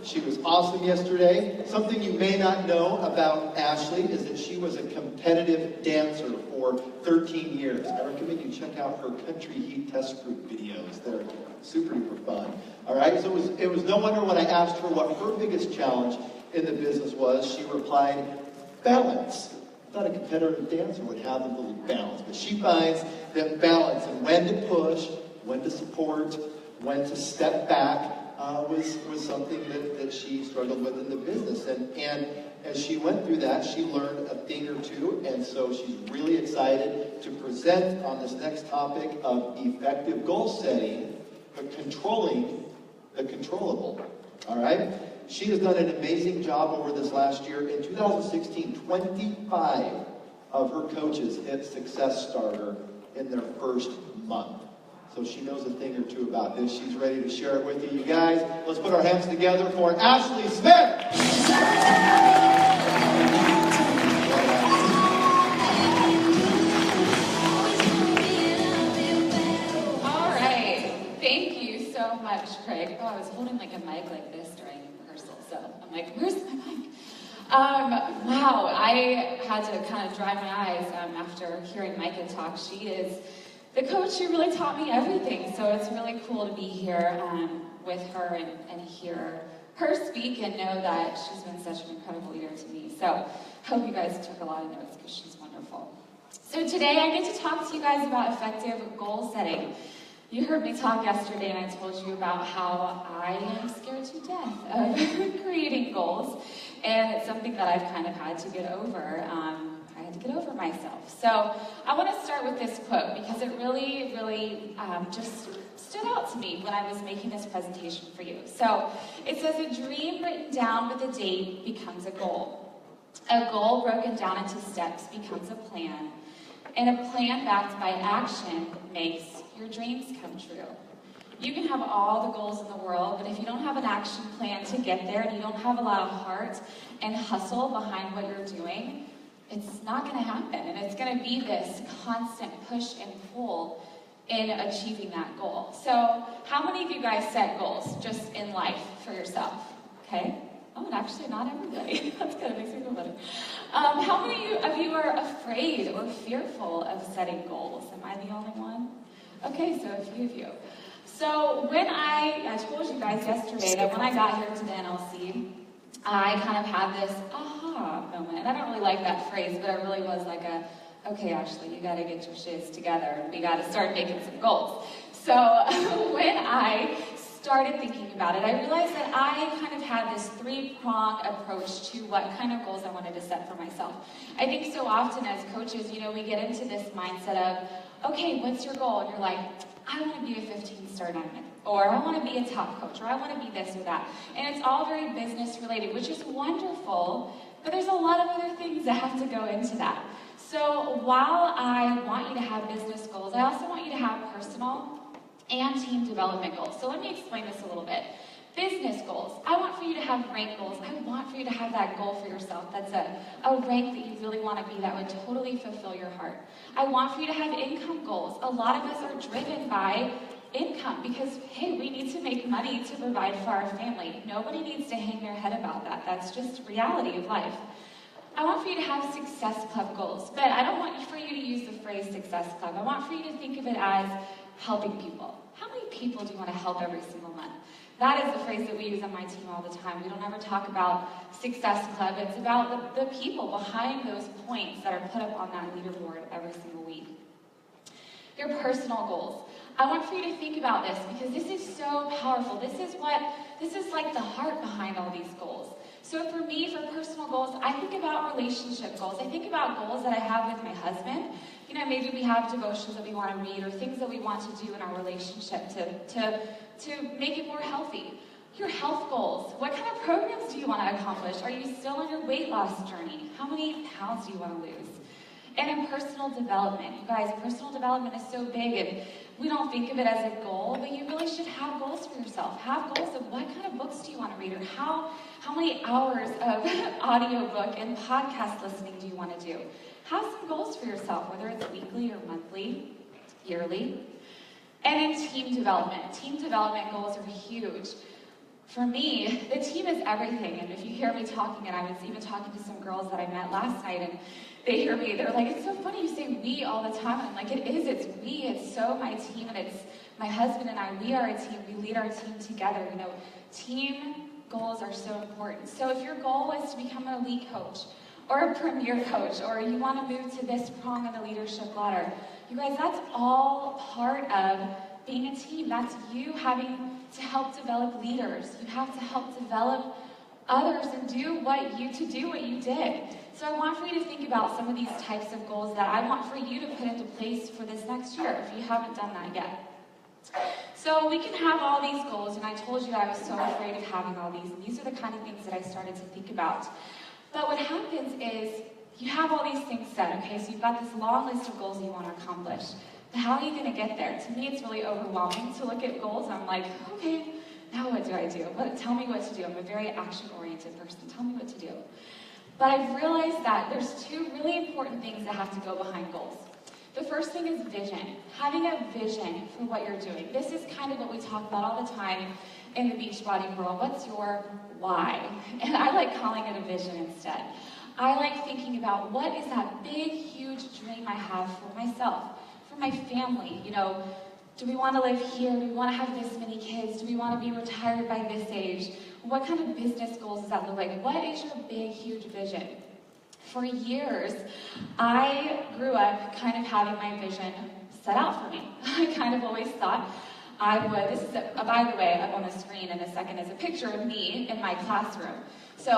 She was awesome yesterday. Something you may not know about Ashley is that she was a competitive dancer for 13 years. I recommend you check out her Country Heat Test Group videos. They're super duper fun. All right, so it was no wonder when I asked her what her biggest challenge in the business was, she replied, balance. I thought a competitive dancer would have a little balance, but she finds that balance and when to push, when to support, when to step back was something that she struggled with in the business. And as she went through that, she learned a thing or two, and so she's really excited to present on this next topic of effective goal setting, but controlling the controllable. All right? She has done an amazing job over this last year. In 2016, 25 of her coaches hit Success Starter in their first month. So she knows a thing or two about this. She's ready to share it with you. You guys, let's put our hands together for Ashley Smith. All right. Thank you so much, Craig. Oh, I was holding like a mic like this during rehearsal, so I'm like, where's my mic? Wow, I had to kind of dry my eyes after hearing Micah talk. She is the coach who really taught me everything, so it's really cool to be here with her and hear her speak and know that she's been such an incredible leader to me. So hope you guys took a lot of notes because she's wonderful. So today I get to talk to you guys about effective goal setting. You heard me talk yesterday and I told you about how I am scared to death of creating goals, and it's something that I've kind of had to get over. I had to get over myself. So I want to start with this quote because it really, really just stood out to me when I was making this presentation for you. So it says, a dream written down with a date becomes a goal. A goal broken down into steps becomes a plan. And a plan backed by action makes your dreams come true. You can have all the goals in the world, but if you don't have an action plan to get there and you don't have a lot of heart and hustle behind what you're doing, it's not going to happen. And it's going to be this constant push and pull in achieving that goal. So how many of you guys set goals just in life for yourself? Okay? Oh, and actually not everybody. That's good. It makes me feel better. How many of you are afraid or fearful of setting goals? Am I the only one? Okay, so a few of you. So when I told you guys yesterday that when I got here to the NLC, I kind of had this aha moment. And I don't really like that phrase, but it really was like okay, Ashley, you got to get your shiz together. We got to start making some goals. So when I started thinking about it, I realized that I kind of had this three-pronged approach to what kind of goals I wanted to set for myself. I think so often as coaches, you know, we get into this mindset of, okay, what's your goal? And you're like, I want to be a 15-star diamond, or I want to be a top coach, or I want to be this or that. And it's all very business related, which is wonderful, but there's a lot of other things that have to go into that. So while I want you to have business goals, I also want you to have personal and team development goals. So let me explain this a little bit. Business goals. I want for you to have rank goals. I want for you to have that goal for yourself. That's a rank that you really want to be that would totally fulfill your heart. I want for you to have income goals. A lot of us are driven by income because, hey, we need to make money to provide for our family. Nobody needs to hang their head about that. That's just reality of life. I want for you to have Success Club goals, but I don't want for you to use the phrase Success Club. I want for you to think of it as helping people. How many people do you want to help every single month? That is the phrase that we use on my team all the time. We don't ever talk about Success Club. It's about the people behind those points that are put up on that leaderboard every single week. Your personal goals. I want for you to think about this because this is so powerful. This is like the heart behind all these goals. So for me, for personal goals, I think about relationship goals. I think about goals that I have with my husband. You know, maybe we have devotions that we want to read or things that we want to do in our relationship to make it more healthy. Your health goals. What kind of programs do you want to accomplish? Are you still on your weight loss journey? How many pounds do you want to lose? And in personal development, you guys, personal development is so big and we don't think of it as a goal, but you really should have goals for yourself. Have goals of what kind of books do you want to read or how many hours of audiobook and podcast listening do you want to do? Have some goals for yourself, whether it's weekly or monthly, yearly. And in team development goals are huge. For me, the team is everything. And if you hear me talking, and I was even talking to some girls that I met last night, and they hear me, they're like, it's so funny you say we all the time. And I'm like, it is, it's we, it's so my team, and it's my husband and I, we are a team, we lead our team together. You know, team goals are so important. So if your goal is to become an elite coach, or a premier coach, or you want to move to this prong of the leadership ladder, you guys, that's all part of being a team. That's you having to help develop leaders. You have to help develop others and do what you did. So I want for you to think about some of these types of goals that I want for you to put into place for this next year, if you haven't done that yet. So we can have all these goals, and I told you I was so afraid of having all these, and these are the kind of things that I started to think about. But what happens is, you have all these things set, okay? So you've got this long list of goals you want to accomplish. But how are you going to get there? To me, it's really overwhelming to look at goals, and I'm like, okay, now what do I do? Tell me what to do. I'm a very action-oriented person. Tell me what to do. But I've realized that there's two really important things that have to go behind goals. The first thing is vision. Having a vision for what you're doing. This is kind of what we talk about all the time in the Beachbody world. What's your why? And I like calling it a vision instead. I like thinking about what is that big, huge dream I have for myself, for my family. You know, do we want to live here? Do we want to have this many kids? Do we want to be retired by this age? What kind of business goals does that look like? What is your big, huge vision? For years, I grew up kind of having my vision set out for me. I kind of always thought I would, this is, by the way, up on the screen in a second is a picture of me in my classroom. So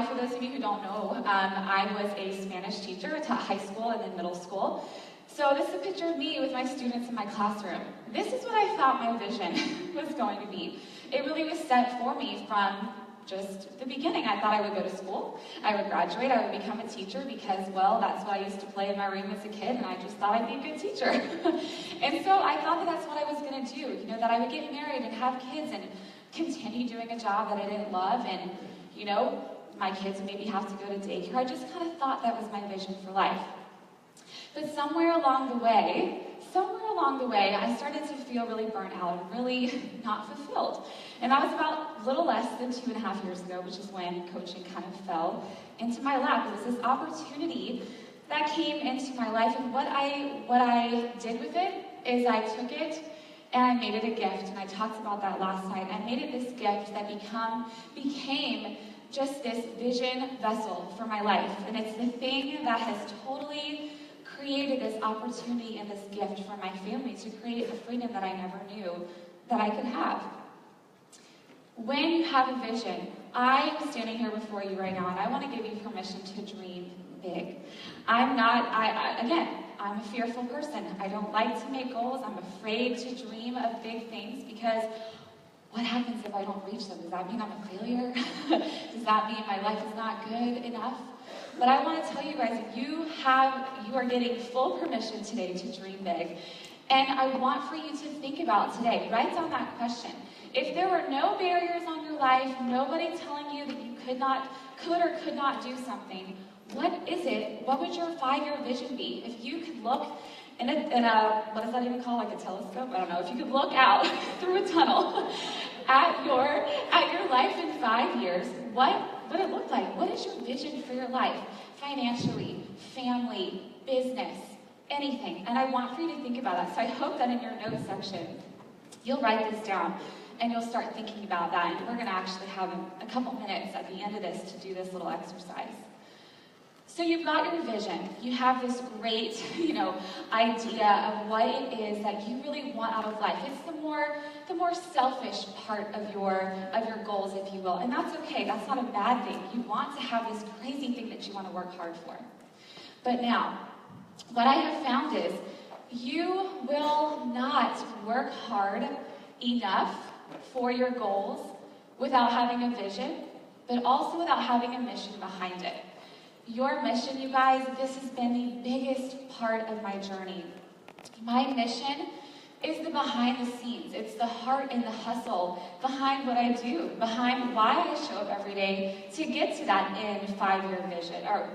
for those of you who don't know, I was a Spanish teacher. I taught high school and then middle school. So this is a picture of me with my students in my classroom. This is what I thought my vision was going to be. It really was set for me from just the beginning. I thought I would go to school, I would graduate, I would become a teacher because, well, that's what I used to play in my room as a kid, and I just thought I'd be a good teacher. And so I thought that that's what I was going to do, you know, that I would get married and have kids and continue doing a job that I didn't love, and, you know, my kids maybe have to go to daycare. I just kind of thought that was my vision for life. But somewhere along the way, I started to feel really burnt out and really not fulfilled. And that was about a little less than 2.5 years ago, which is when coaching kind of fell into my lap. It was this opportunity that came into my life, and what I did with it is I took it and I made it a gift. And I talked about that last night. I made it this gift that became just this vision vessel for my life. And it's the thing that has totally created this opportunity and this gift for my family to create the freedom that I never knew that I could have. When you have a vision, I am standing here before you right now, and I want to give you permission to dream big. I'm a fearful person. I don't like to make goals. I'm afraid to dream of big things because what happens if I don't reach them? Does that mean I'm a failure? Does that mean my life is not good enough? But I want to tell you guys, you are getting full permission today to dream big. And I want for you to think about today, write down that question. If there were no barriers on your life, nobody telling you that you could or could not do something, what is it? What would your 5-year vision be? If you could look in a what is that even called, like a telescope? I don't know. If you could look out through a tunnel at your life in 5 years, what would it look like? What is your vision for your life? Financially, family, business, anything. And I want for you to think about that. So I hope that in your notes section, you'll write this down and you'll start thinking about that. And we're going to actually have a couple minutes at the end of this to do this little exercise. So you've got your vision. You have this great, idea of what it is that you really want out of life. It's the more selfish part of your goals, if you will. And that's okay. That's not a bad thing. You want to have this crazy thing that you want to work hard for. But now, what I have found is you will not work hard enough for your goals without having a vision, but also without having a mission behind it. Your mission, you guys, this has been the biggest part of my journey. My mission is the behind the scenes. It's the heart and the hustle behind what I do, behind why I show up every day to get to that 5-year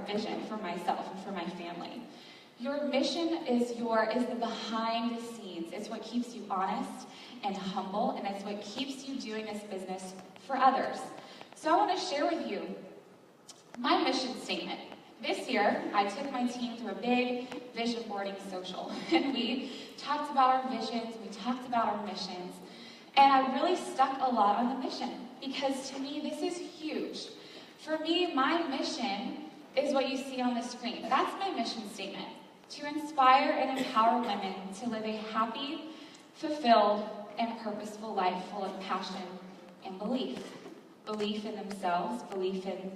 vision for myself and for my family. Your mission is the behind the scenes. It's what keeps you honest and humble, and it's what keeps you doing this business for others. So I want to share with you my mission statement. This year, I took my team through a big vision boarding social, and we talked about our visions, we talked about our missions, and I really stuck a lot on the mission, because to me, this is huge. For me, my mission is what you see on the screen. That's my mission statement, to inspire and empower women to live a happy, fulfilled, and purposeful life full of passion and belief. Belief in themselves, belief in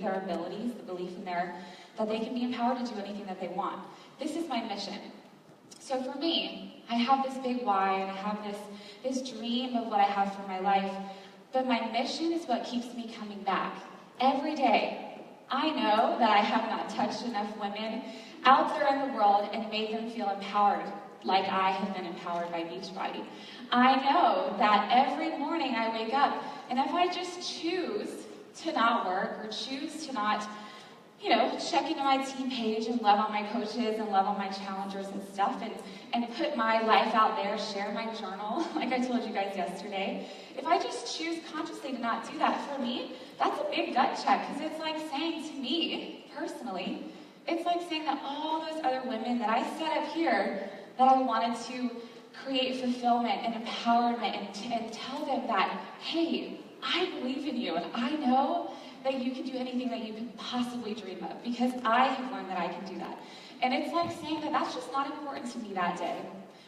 their abilities, the belief in that they can be empowered to do anything that they want. This is my mission. So for me, I have this big why, and I have this dream of what I have for my life, but my mission is what keeps me coming back every day. I know that I have not touched enough women out there in the world and made them feel empowered like I have been empowered by Beachbody. I know that every morning I wake up, and if I just choose to not work or choose to not, check into my team page and love on my coaches and love on my challengers and stuff and put my life out there, share my journal, like I told you guys yesterday. If I just choose consciously to not do that, for me, that's a big gut check, because it's like saying to me, personally, it's like saying that all those other women that I set up here, that I wanted to create fulfillment and empowerment and tell them that, hey, I believe in you, and I know that you can do anything that you can possibly dream of, because I have learned that I can do that. And it's like saying that that's just not important to me that day.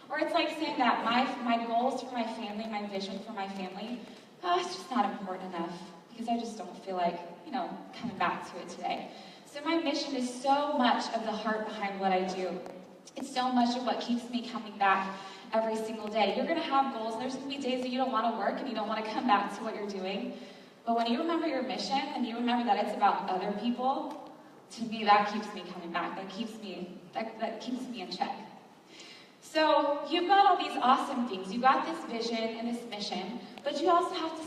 Or it's like saying that my goals for my family, my vision for my family, it's just not important enough, because I just don't feel like, coming back to it today. So my mission is so much of the heart behind what I do. It's so much of what keeps me coming back every single day. You're going to have goals. There's going to be days that you don't want to work and you don't want to come back to what you're doing. But when you remember your mission and you remember that it's about other people, to me, that keeps me coming back. That keeps me in check. So you've got all these awesome things. You've got this vision and this mission, but you also have to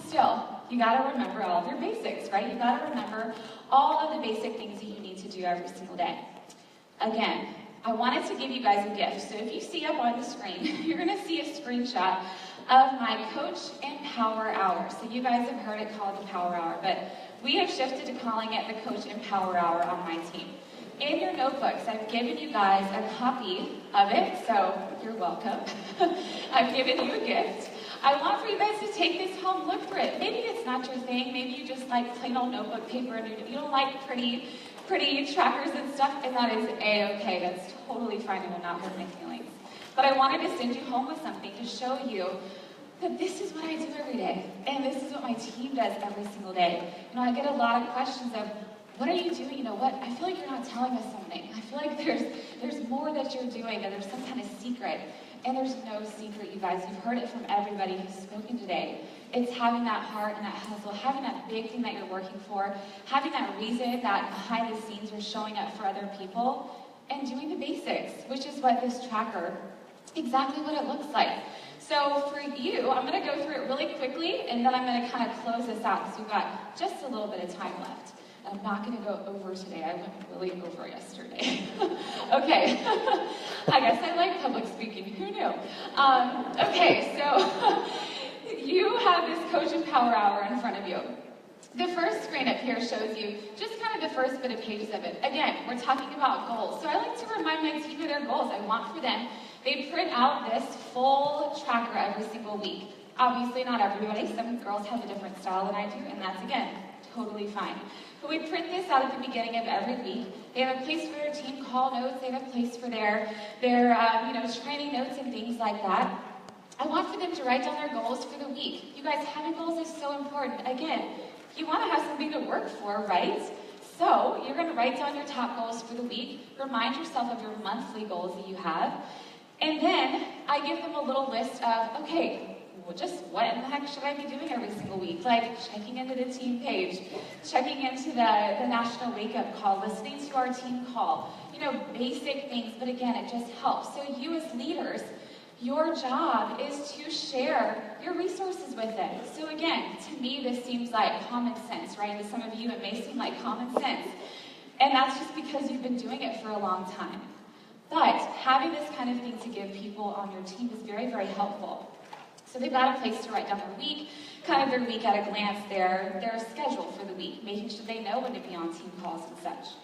you got to remember all of your basics, right? You got to remember all of the basic things that you need to do every single day. Again, I wanted to give you guys a gift. So if you see up on the screen, you're going to see a screenshot of my Coach and Power Hour. So you guys have heard it called the Power Hour, but we have shifted to calling it the Coach and Power Hour on my team. In your notebooks, I've given you guys a copy of it, so you're welcome. I've given you a gift. I want for you guys to take this home, look through it. Maybe it's not your thing. Maybe you just like plain old notebook paper and you don't like pretty trackers and stuff, and that is A-okay. That's totally fine. It will not hurt my feelings. But I wanted to send you home with something to show you that this is what I do every day, and this is what my team does every single day. I get a lot of questions of, what are you doing? I feel like you're not telling us something. I feel like there's more that you're doing, that there's some kind of secret. And there's no secret, you guys. You've heard it from everybody who's spoken today. It's having that heart and that hustle, having that big thing that you're working for, having that reason that behind the scenes you're showing up for other people, and doing the basics, which is what this tracker, exactly what it looks like. So for you, I'm going to go through it really quickly, and then I'm going to kind of close this out, because we've got just a little bit of time left. I'm not going to go over today. I went really over yesterday. Okay. I guess I like public speaking. Who knew? Okay, so you have this Coach and Power Hour in front of you. The first screen up here shows you just kind of the first bit of pages of it. Again, we're talking about goals. So I like to remind my team of their goals. I want for them, they print out this full tracker every single week. Obviously, not everybody. Some girls have a different style than I do, and that's, again, totally fine. But we print this out at the beginning of every week. They have a place for their team call notes. They have a place for their training notes and things like that. I want for them to write down their goals for the week. You guys, having goals is so important. Again, you want to have something to work for, right? So you're going to write down your top goals for the week. Remind yourself of your monthly goals that you have. And then I give them a little list of, okay, well, just what in the heck should I be doing every single week? Like checking into the team page, checking into the national wake-up call, listening to our team call, basic things, but again, it just helps. So you as leaders, your job is to share your resources with them. So again, to me, this seems like common sense, right? To some of you, it may seem like common sense. And that's just because you've been doing it for a long time. But having this kind of thing to give people on your team is very, very helpful. So they've got a place to write down their week, kind of their week at a glance, their schedule for the week, making sure they know when to be on team calls and such.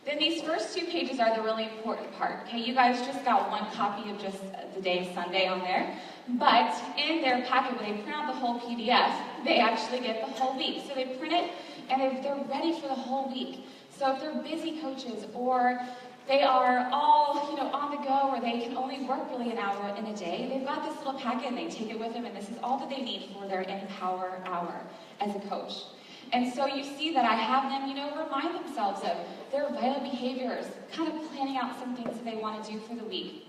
Then these first 2 pages are the really important part. Okay, you guys just got one copy of just the day Sunday on there, but in their packet, when they print out the whole PDF, they actually get the whole week. So they print it, and they're ready for the whole week. So if they're busy coaches, or they are all, on the go, or they can only work really an hour in a day, they've got this little packet, and they take it with them, and this is all that they need for their Empower Hour as a coach. And so you see that I have them, remind themselves of their vital behaviors, kind of planning out some things that they want to do for the week.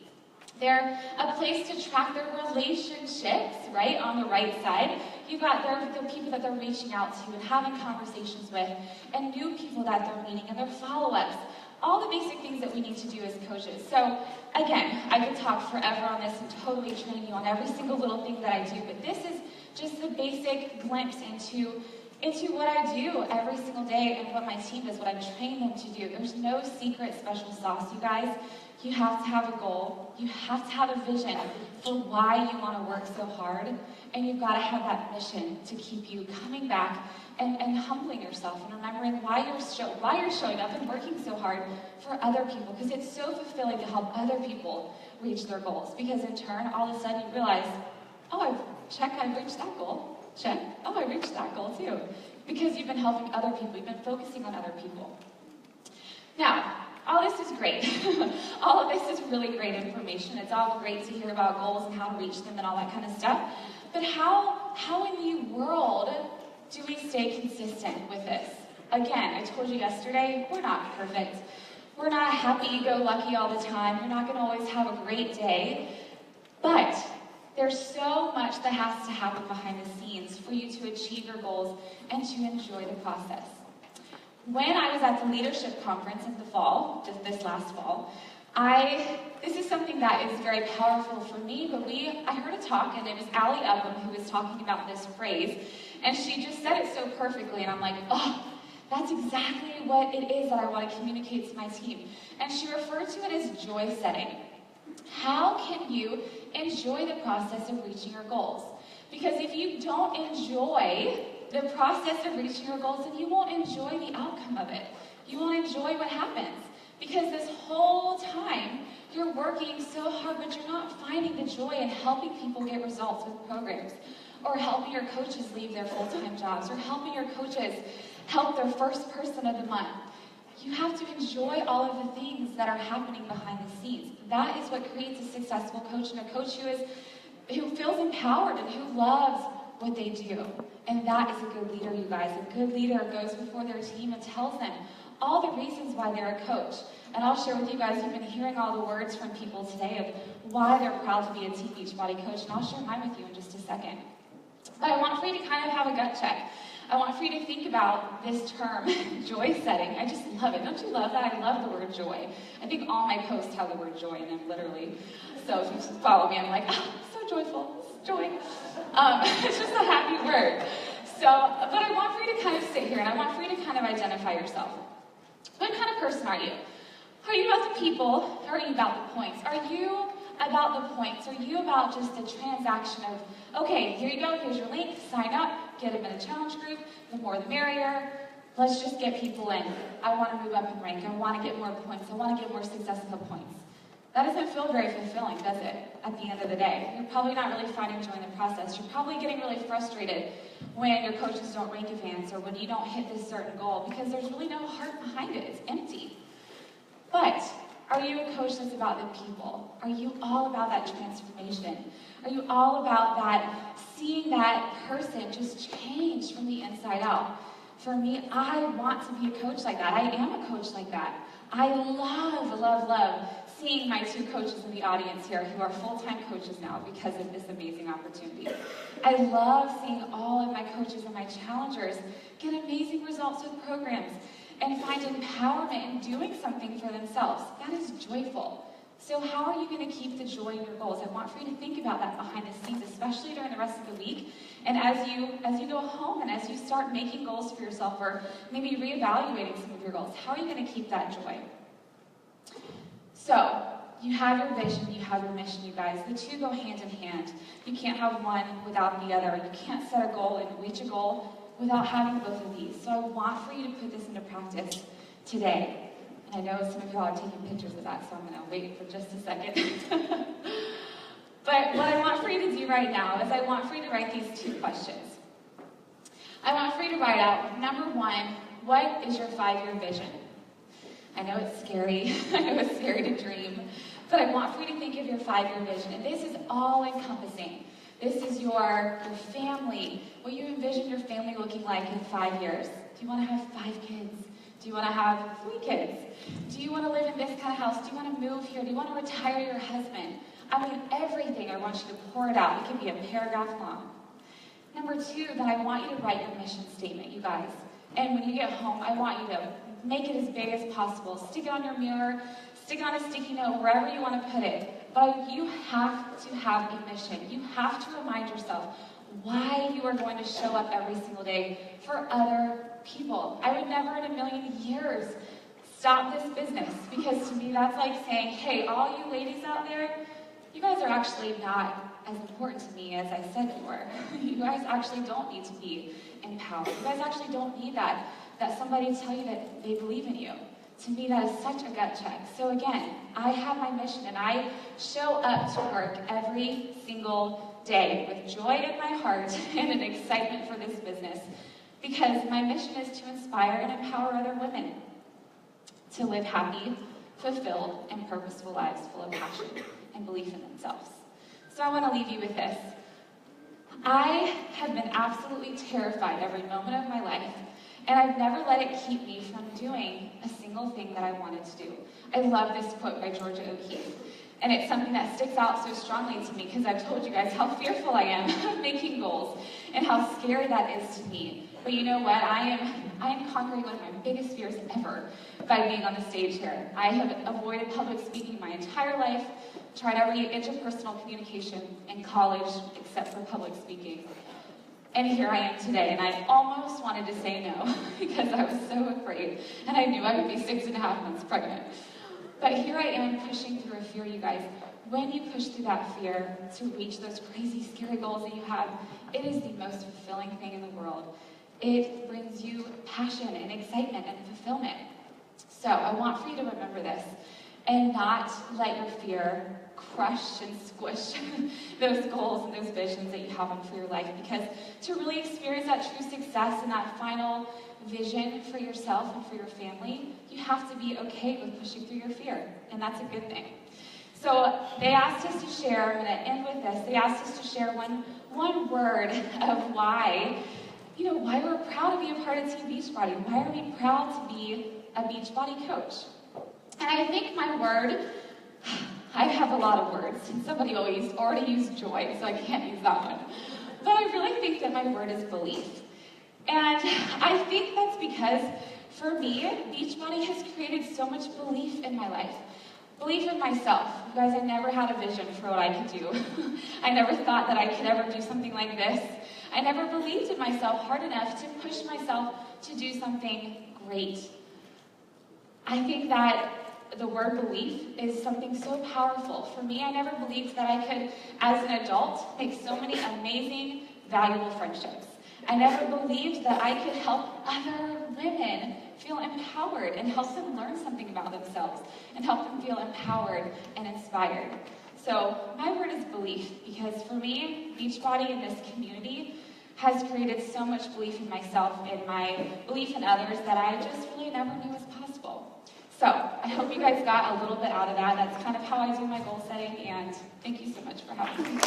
They're a place to track their relationships, right, on the right side. You've got their people that they're reaching out to and having conversations with, and new people that they're meeting, and their follow-ups. All the basic things that we need to do as coaches. So, again, I could talk forever on this and totally train you on every single little thing that I do, but this is just the basic glimpse into what I do every single day and what my team does, what I train them to do. There's no secret special sauce, you guys. You have to have a goal. You have to have a vision for why you want to work so hard. And you've got to have that mission to keep you coming back and humbling yourself and remembering why you're showing up and working so hard for other people. Because it's so fulfilling to help other people reach their goals. Because in turn, all of a sudden you realize, oh, I've reached that goal. Check. Oh, I reached that goal too. Because you've been helping other people. You've been focusing on other people. Now, all this is great. All of this is really great information. It's all great to hear about goals and how to reach them and all that kind of stuff. But how in the world do we stay consistent with this? Again, I told you yesterday, we're not perfect. We're not happy-go-lucky all the time. You're not going to always have a great day. But there's so much that has to happen behind the scenes for you to achieve your goals and to enjoy the process. When I was at the leadership conference in the fall, just this last fall, this is something that is very powerful for me, but I heard a talk, and it was Allie Upham who was talking about this phrase, and she just said it so perfectly, and I'm like, oh, that's exactly what it is that I want to communicate to my team. And she referred to it as joy setting. How can you enjoy the process of reaching your goals? Because if you don't enjoy the process of reaching your goals, then you won't enjoy the outcome of it. You won't enjoy what happens. Because this whole time, you're working so hard, but you're not finding the joy in helping people get results with programs, or helping your coaches leave their full-time jobs, or helping your coaches help their first person of the month. You have to enjoy all of the things that are happening behind the scenes. That is what creates a successful coach, and a coach who feels empowered and who loves what they do. And that is a good leader, you guys. A good leader goes before their team and tells them all the reasons why they're a coach. And I'll share with you guys, you've been hearing all the words from people today of why they're proud to be a Team Beachbody coach, and I'll share mine with you in just a second. But I want for you to kind of have a gut check. I want for you to think about this term, joy setting. I just love it. Don't you love that? I love the word joy. I think all my posts have the word joy in them, literally. So if you just follow me, I'm like, oh, so joyful, joy. It's just a happy word. So, but I want for you to kind of sit here, and I want for you to kind of identify yourself. What kind of person are you? Are you about the people, or are you about the points? Are you about the points? Are you about just the transaction of, okay, here you go, here's your link, sign up, get them in a challenge group, the more the merrier, let's just get people in. I want to move up in rank, I want to get more points, I want to get more successful points. That doesn't feel very fulfilling, does it, at the end of the day? You're probably not really enjoying the process. You're probably getting really frustrated when your coaches don't rank advance or when you don't hit this certain goal, because there's really no heart behind it. It's empty. But are you a coach that's about the people? Are you all about that transformation? Are you all about that, seeing that person just change from the inside out? For me, I want to be a coach like that. I am a coach like that. I love seeing my 2 coaches in the audience here who are full-time coaches now because of this amazing opportunity. I love seeing all of my coaches and my challengers get amazing results with programs and find empowerment in doing something for themselves. That is joyful. So how are you going to keep the joy in your goals? I want for you to think about that behind the scenes, especially during the rest of the week. And as you go home and as you start making goals for yourself, or maybe reevaluating some of your goals, how are you going to keep that joy? So, you have your vision, you have your mission, you guys. The two go hand in hand. You can't have one without the other. You can't set a goal and reach a goal without having both of these. So I want for you to put this into practice today. And I know some of y'all are taking pictures of that, so I'm going to wait for just a second. But what I want for you to do right now is I want for you to write these two questions. I want for you to write out, number one, what is your 5-year vision? I know it's scary. I know it's scary to dream. But I want for you to think of your 5-year vision. And this is all-encompassing. This is your family, what you envision your family looking like in 5 years. Do you want to have 5 kids? Do you want to have 3 kids? Do you want to live in this kind of house? Do you want to move here? Do you want to retire your husband? I mean, everything. I want you to pour it out. It can be a paragraph long. Number 2, then I want you to write your mission statement, you guys. And when you get home, I want you to make it as big as possible. Stick it on your mirror, stick it on a sticky note, wherever you want to put it. But you have to have a mission. You have to remind yourself why you are going to show up every single day for other people. I would never in a million years stop this business, because to me that's like saying, hey, all you ladies out there, you guys are actually not as important to me as I said you were. You guys actually don't need to be empowered. You guys actually don't need that somebody tell you that they believe in you. To me, that is such a gut check. So again, I have my mission, and I show up to work every single day with joy in my heart and an excitement for this business, because my mission is to inspire and empower other women to live happy, fulfilled, and purposeful lives full of passion and belief in themselves. So I want to leave you with this. I have been absolutely terrified every moment of my life, and I've never let it keep me from doing a single thing that I wanted to do. I love this quote by Georgia O'Keeffe, and it's something that sticks out so strongly to me because I've told you guys how fearful I am of making goals and how scary that is to me. But you know what? I am conquering one of my biggest fears ever by being on the stage here. I have avoided public speaking my entire life, tried every interpersonal communication in college except for public speaking. And here I am today, and I almost wanted to say no because I was so afraid, and I knew I would be 6.5 months pregnant. But here I am pushing through a fear, you guys. When you push through that fear to reach those crazy, scary goals that you have, it is the most fulfilling thing in the world. It brings you passion and excitement and fulfillment. So I want for you to remember this and not let your fear crush and squish those goals and those visions that you have for your life, because to really experience that true success and that final vision for yourself and for your family, you have to be okay with pushing through your fear, and that's a good thing. So they asked us to share, I'm going to end with this, they asked us to share one word of why we're proud to be a part of Team Beachbody. Why are we proud to be a Beachbody coach? And I think my word, I have a lot of words, and somebody already used joy, so I can't use that one. But I really think that my word is belief. And I think that's because, for me, Beachbody has created so much belief in my life. Belief in myself. You guys, I never had a vision for what I could do. I never thought that I could ever do something like this. I never believed in myself hard enough to push myself to do something great. I think that the word belief is something so powerful. For me, I never believed that I could, as an adult, make so many amazing, valuable friendships. I never believed that I could help other women feel empowered and help them learn something about themselves and help them feel empowered and inspired. So my word is belief, because for me, Beachbody and this community has created so much belief in myself and my belief in others that I just really never knew was possible. So I hope you guys got a little bit out of that. That's kind of how I do my goal setting, and thank you so much for having me.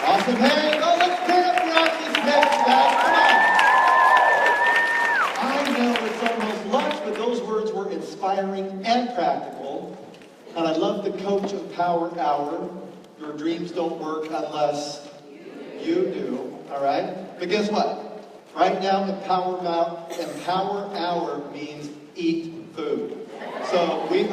Awesome. Hey, let's turn up your these heads, guys. Come on. I know it's almost lunch, but those words were inspiring and practical. And I love the coach of Power Hour. Your dreams don't work unless you do. All right? But guess what? Right now, Empower Hour means eat food. So we